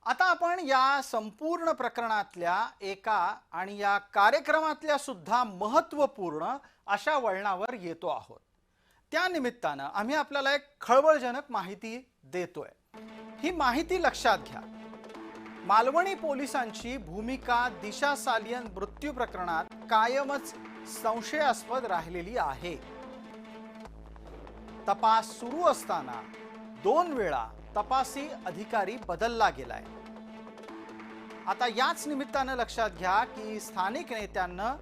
आता आपण या संपूर्ण प्रकरणातल्या एका आणि या कार्यक्रमातल्या सुद्धा महत्त्वपूर्ण अशा वळणावर येतो आहोत। त्या निमित्तानं आम्ही आपल्याला एक खळबळजनक माहिती देतोय। ही माहिती लक्षात घ्या। मालवणी पोलिसांची भूमिका दिशा सालियन मृत्यू प्रकरणात कायमच संशयास्पद राहिलेली आहे। तपास सुरू असताना 2 वेळा तपासी अधिकारी बदलला गेलाय। आता याच निमित्तानं लक्षात घ्या की स्थानिक नेत्यांना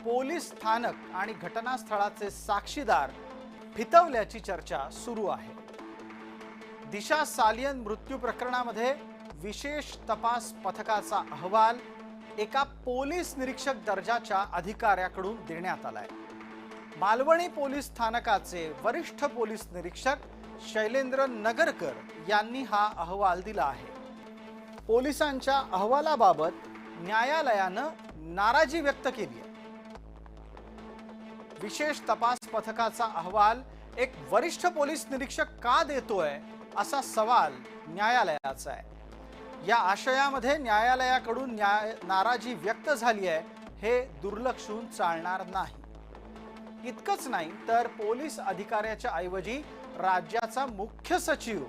पोलीस स्थानक आणि घटनास्थळाचे साक्षीदार फितवल्याची चर्चा सुरू आहे। दिशा सालियन मृत्यू प्रकरणामध्ये विशेष तपास पथकाचा अहवाल एका पोलीस निरीक्षक दर्जाच्या अधिकाऱ्याकडून देण्यात आलाय। मालवणी पोलीस स्थानकाचे वरिष्ठ पोलीस निरीक्षक शैलेंद्र नगरकर यांनी हा अहवाल दिला आहे। पोलिसांच्या अहवालाबाबत न्यायालयानं नाराजी व्यक्त केली आहे। विशेष तपास पथकाचा अहवाल एक वरिष्ठ पोलीस निरीक्षक का देतोय असा सवाल न्यायालयाचा आहे। या आशयामध्ये न्यायालयाकडून नाराजी व्यक्त झाली आहे हे दुर्लक्षून चालणार नाही। इतकंच नाही तर पोलीस अधिकाऱ्याच्या ऐवजी राज्याचा मुख्य सचिव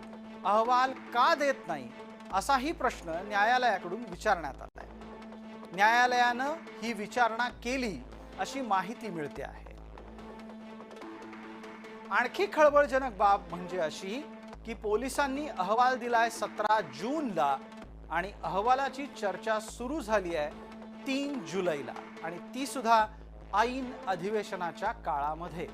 अहवाल का देत नाही असाही प्रश्न न्यायालयाकडून विचारण्यात आलाय। न्यायालयानं ही विचारणा केली अशी माहिती मिळते आहे। आणखी खळबळजनक बाब म्हणजे अशी की पोलिसांनी अहवाल दिलाय 17 जूनला आणि अहवालाची चर्चा सुरू झाली आहे 3 जुलैला आणि ती सुद्धा ऐन अधिवेशनाच्या काळामध्ये।